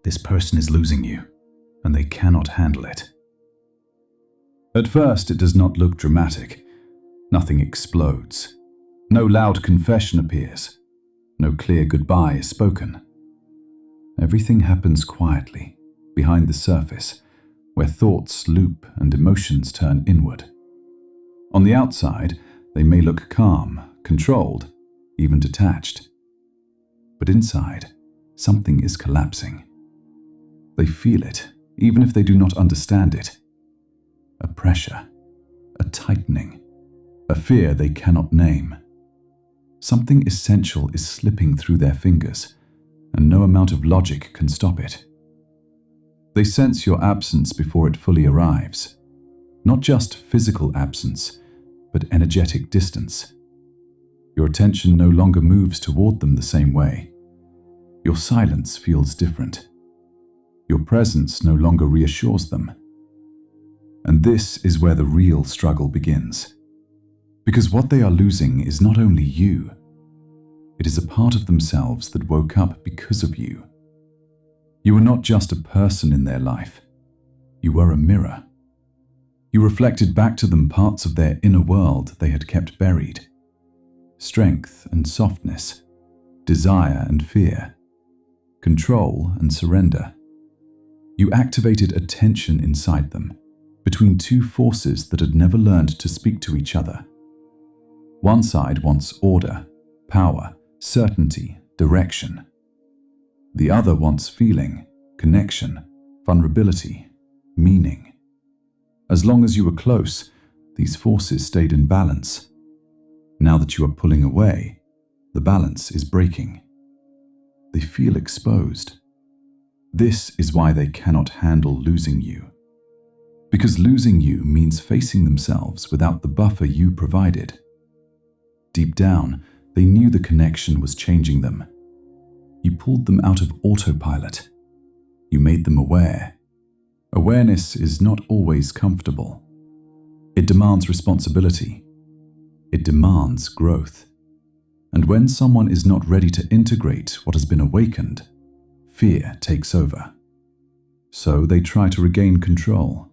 This person is losing you, and they cannot handle it. At first, it does not look dramatic. Nothing explodes. No loud confession appears. No clear goodbye is spoken. Everything happens quietly, behind the surface, where thoughts loop and emotions turn inward. On the outside, they may look calm, controlled, even detached. But inside, something is collapsing. They feel it, even if they do not understand it. A pressure, a tightening, a fear they cannot name. Something essential is slipping through their fingers, and no amount of logic can stop it. They sense your absence before it fully arrives. Not just physical absence, but energetic distance. Your attention no longer moves toward them the same way. Your silence feels different. Your presence no longer reassures them. And this is where the real struggle begins. Because what they are losing is not only you. It is a part of themselves that woke up because of you. You were not just a person in their life. You were a mirror. You reflected back to them parts of their inner world they had kept buried. Strength and softness, desire and fear, control and surrender. You activated a tension inside them, between two forces that had never learned to speak to each other. One side wants order, power, certainty, direction. The other wants feeling, connection, vulnerability, meaning. As long as you were close, these forces stayed in balance. Now that you are pulling away, the balance is breaking. They feel exposed. This is why they cannot handle losing you. Because losing you means facing themselves without the buffer you provided. Deep down, they knew the connection was changing them. You pulled them out of autopilot. You made them aware. Awareness is not always comfortable. It demands responsibility. It demands growth. And when someone is not ready to integrate what has been awakened, fear takes over. So they try to regain control.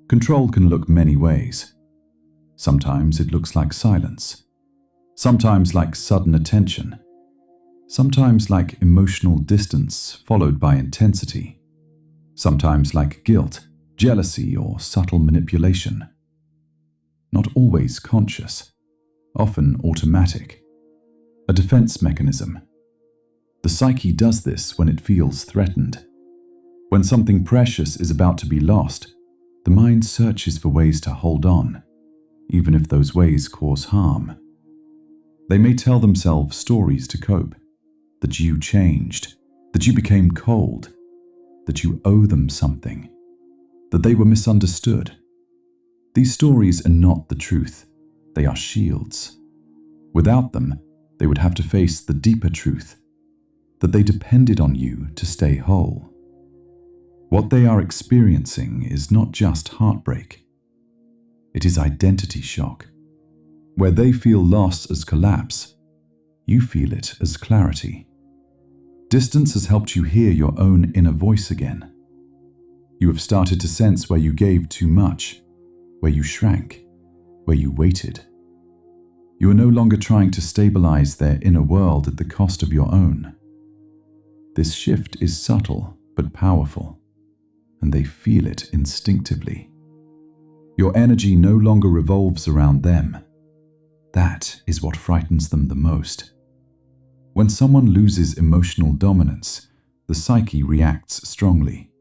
Control can look many ways. Sometimes it looks like silence. Sometimes like sudden attention. Sometimes like emotional distance followed by intensity. Sometimes like guilt, jealousy, or subtle manipulation. Not always conscious, often automatic. A defense mechanism. The psyche does this when it feels threatened. When something precious is about to be lost, the mind searches for ways to hold on, even if those ways cause harm. They may tell themselves stories to cope, that you changed, that you became cold, that you owe them something, that they were misunderstood. These stories are not the truth, they are shields. Without them, they would have to face the deeper truth, that they depended on you to stay whole. What they are experiencing is not just heartbreak. It is identity shock. Where they feel loss as collapse, you feel it as clarity. Distance has helped you hear your own inner voice again. You have started to sense where you gave too much, where you shrank, where you waited. You are no longer trying to stabilize their inner world at the cost of your own. This shift is subtle but powerful, and they feel it instinctively. Your energy no longer revolves around them. That is what frightens them the most. When someone loses emotional dominance, the psyche reacts strongly,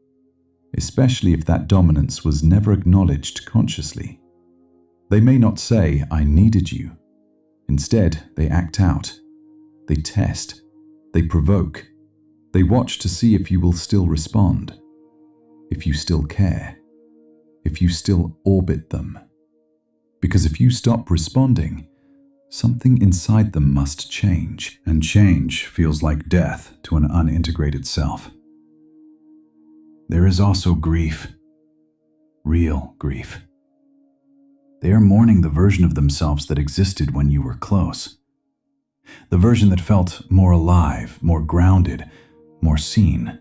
especially if that dominance was never acknowledged consciously. They may not say, "I needed you." Instead, they act out. They test. They provoke. They watch to see if you will still respond, if you still care, if you still orbit them. Because if you stop responding, something inside them must change, and change feels like death to an unintegrated self. There is also grief, real grief. They are mourning the version of themselves that existed when you were close. The version that felt more alive, more grounded, more seen.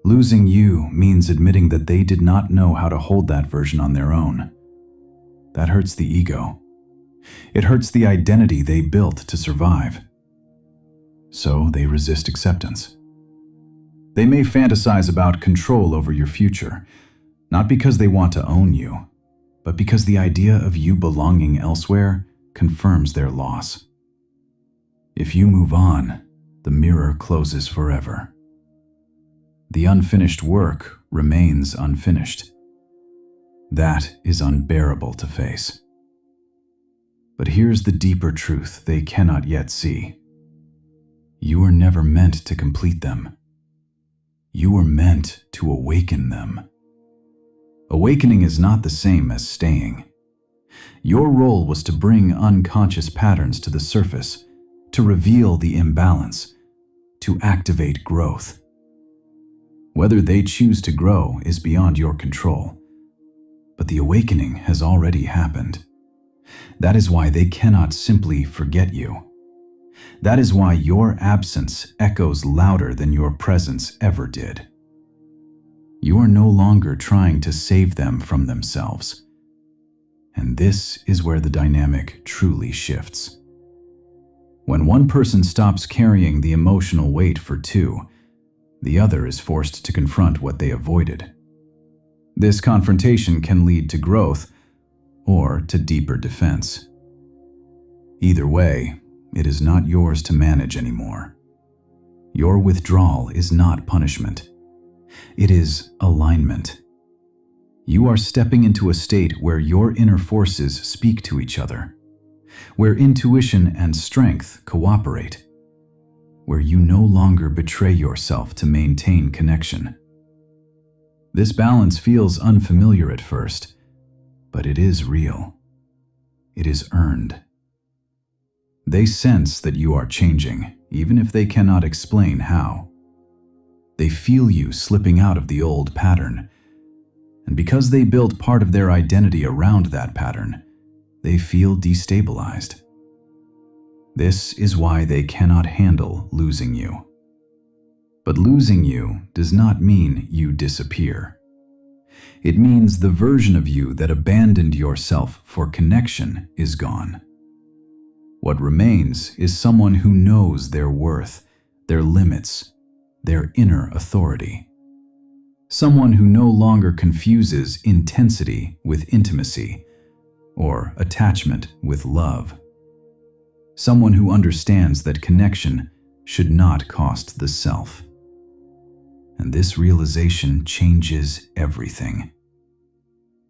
Losing you means admitting that they did not know how to hold that version on their own. That hurts the ego. It hurts the identity they built to survive. So they resist acceptance. They may fantasize about control over your future, not because they want to own you, but because the idea of you belonging elsewhere confirms their loss. If you move on, the mirror closes forever. The unfinished work remains unfinished. That is unbearable to face. But here's the deeper truth they cannot yet see. You were never meant to complete them. You were meant to awaken them. Awakening is not the same as staying. Your role was to bring unconscious patterns to the surface, to reveal the imbalance, to activate growth. Whether they choose to grow is beyond your control, but the awakening has already happened. That is why they cannot simply forget you. That is why your absence echoes louder than your presence ever did. You are no longer trying to save them from themselves. And this is where the dynamic truly shifts. When one person stops carrying the emotional weight for two, the other is forced to confront what they avoided. This confrontation can lead to growth or to deeper defense. Either way, it is not yours to manage anymore. Your withdrawal is not punishment. It is alignment. You are stepping into a state where your inner forces speak to each other, where intuition and strength cooperate, where you no longer betray yourself to maintain connection. This balance feels unfamiliar at first, but it is real. It is earned. They sense that you are changing, even if they cannot explain how. They feel you slipping out of the old pattern, and because they built part of their identity around that pattern, they feel destabilized. This is why they cannot handle losing you. But losing you does not mean you disappear. It means the version of you that abandoned yourself for connection is gone. What remains is someone who knows their worth, their limits, their inner authority. Someone who no longer confuses intensity with intimacy, or attachment with love. Someone who understands that connection should not cost the self. And this realization changes everything.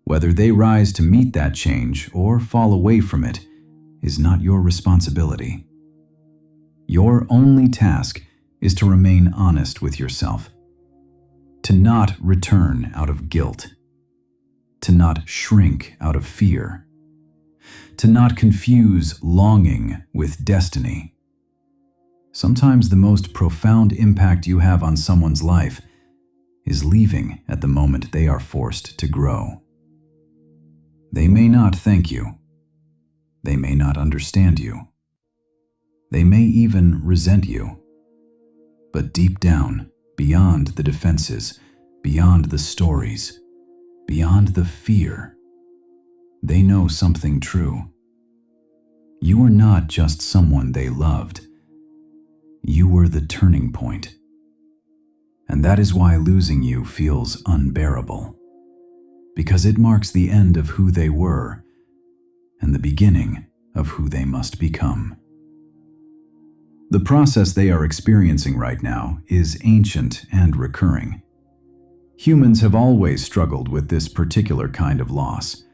Whether they rise to meet that change or fall away from it is not your responsibility. Your only task is to remain honest with yourself, to not return out of guilt, to not shrink out of fear, to not confuse longing with destiny. Sometimes the most profound impact you have on someone's life is leaving at the moment they are forced to grow. They may not thank you. They may not understand you. They may even resent you. But deep down, beyond the defenses, beyond the stories, beyond the fear, they know something true. You were not just someone they loved. You were the turning point. And that is why losing you feels unbearable, because it marks the end of who they were and the beginning of who they must become. The process they are experiencing right now is ancient and recurring. Humans have always struggled with this particular kind of loss,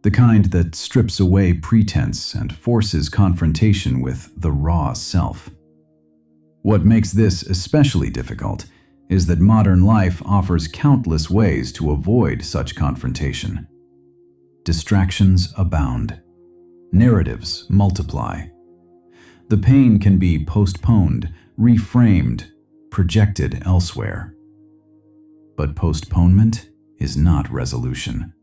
the kind that strips away pretense and forces confrontation with the raw self. What makes this especially difficult is that modern life offers countless ways to avoid such confrontation. Distractions abound. Narratives multiply. The pain can be postponed, reframed, projected elsewhere. But postponement is not resolution.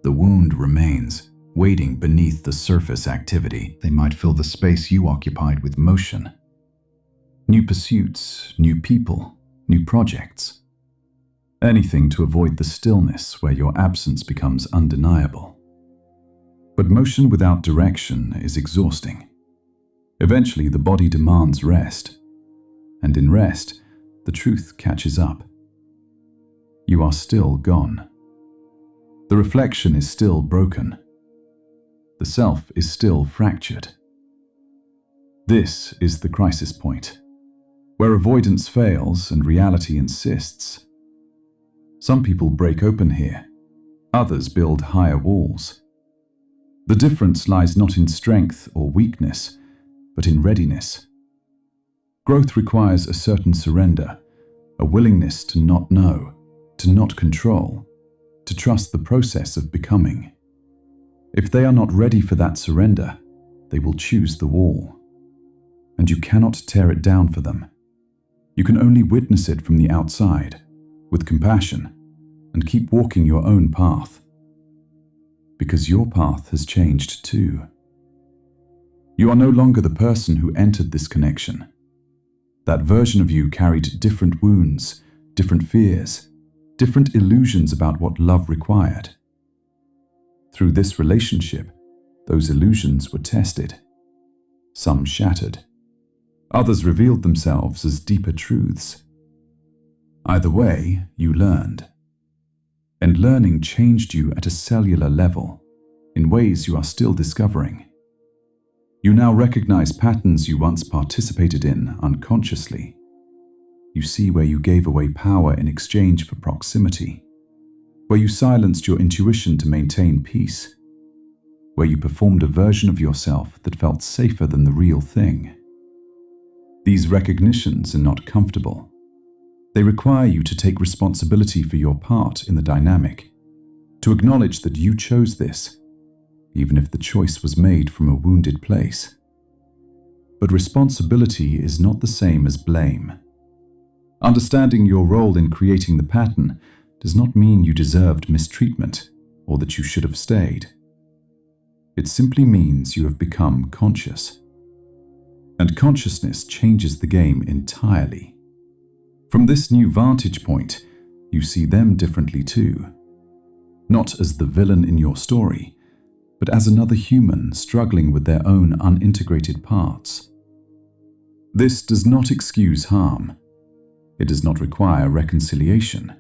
The wound remains, waiting beneath the surface activity. They might fill the space you occupied with motion. New pursuits, new people, new projects. anything to avoid the stillness where your absence becomes undeniable. But motion without direction is exhausting. Eventually, the body demands rest, and in rest, the truth catches up. You are still gone. The reflection is still broken. The self is still fractured. This is the crisis point, where avoidance fails and reality insists. Some people break open here, others build higher walls. The difference lies not in strength or weakness, but in readiness. Growth requires a certain surrender, a willingness to not know, to not control, to trust the process of becoming. If they are not ready for that surrender, they will choose the wall. And you cannot tear it down for them. You can only witness it from the outside, with compassion, and keep walking your own path. Because your path has changed too. You are no longer the person who entered this connection. That version of you carried different wounds, different fears, different illusions about what love required. Through this relationship, those illusions were tested. Some shattered. Others revealed themselves as deeper truths. Either way, you learned. And learning changed you at a cellular level, in ways you are still discovering. You now recognize patterns you once participated in unconsciously. You see where you gave away power in exchange for proximity, where you silenced your intuition to maintain peace, where you performed a version of yourself that felt safer than the real thing. These recognitions are not comfortable. They require you to take responsibility for your part in the dynamic, to acknowledge that you chose this, even if the choice was made from a wounded place. But responsibility is not the same as blame. Understanding your role in creating the pattern does not mean you deserved mistreatment or that you should have stayed. It simply means you have become conscious. And consciousness changes the game entirely. From this new vantage point, you see them differently too. Not as the villain in your story, but as another human struggling with their own unintegrated parts. This does not excuse harm. It does not require reconciliation.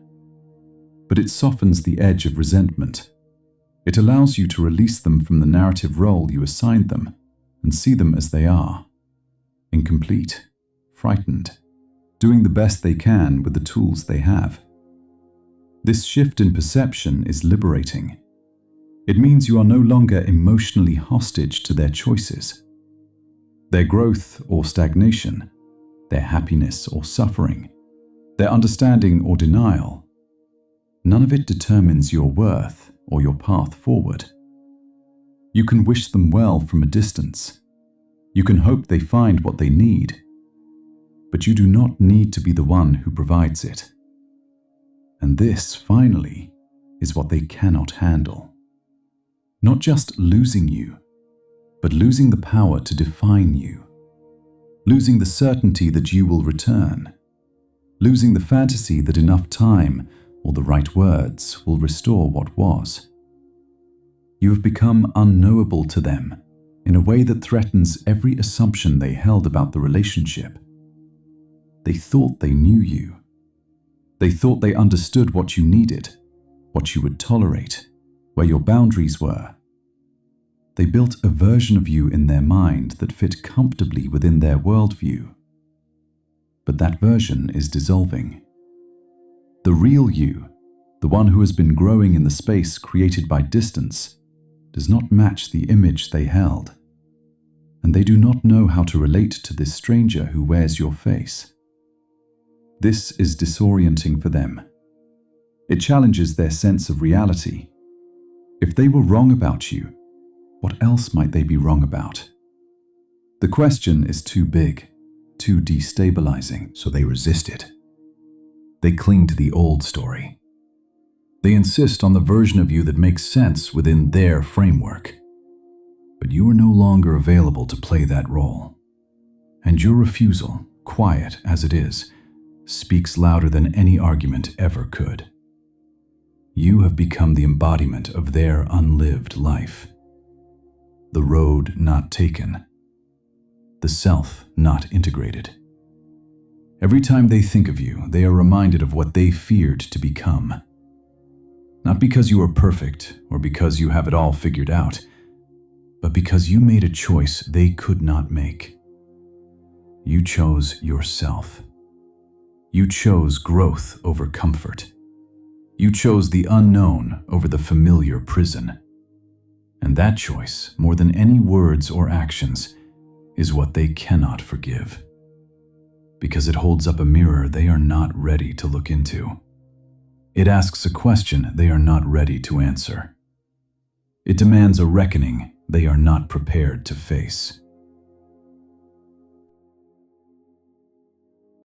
But it softens the edge of resentment. It allows you to release them from the narrative role you assigned them and see them as they are. Incomplete, frightened, doing the best they can with the tools they have. This shift in perception is liberating. It means you are no longer emotionally hostage to their choices. Their growth or stagnation, their happiness or suffering, their understanding or denial, none of it determines your worth or your path forward. You can wish them well from a distance. You can hope they find what they need. But you do not need to be the one who provides it. And this, finally, is what they cannot handle. Not just losing you, but losing the power to define you. Losing the certainty that you will return. Losing the fantasy that enough time or the right words will restore what was. You have become unknowable to them in a way that threatens every assumption they held about the relationship. They thought they knew you. They thought they understood what you needed, what you would tolerate, where your boundaries were. They built a version of you in their mind that fit comfortably within their worldview. But that version is dissolving. The real you, the one who has been growing in the space created by distance, does not match the image they held. And they do not know how to relate to this stranger who wears your face. This is disorienting for them. It challenges their sense of reality. If they were wrong about you, what else might they be wrong about? The question is too big, too destabilizing, so they resist it. They cling to the old story. They insist on the version of you that makes sense within their framework. But you are no longer available to play that role. And your refusal, quiet as it is, speaks louder than any argument ever could. You have become the embodiment of their unlived life. The road not taken. The self not integrated. Every time they think of you, they are reminded of what they feared to become. Not because you are perfect or because you have it all figured out, but because you made a choice they could not make. You chose yourself. You chose growth over comfort. You chose the unknown over the familiar prison. And that choice, more than any words or actions, is what they cannot forgive. Because it holds up a mirror they are not ready to look into. It asks a question they are not ready to answer. It demands a reckoning they are not prepared to face.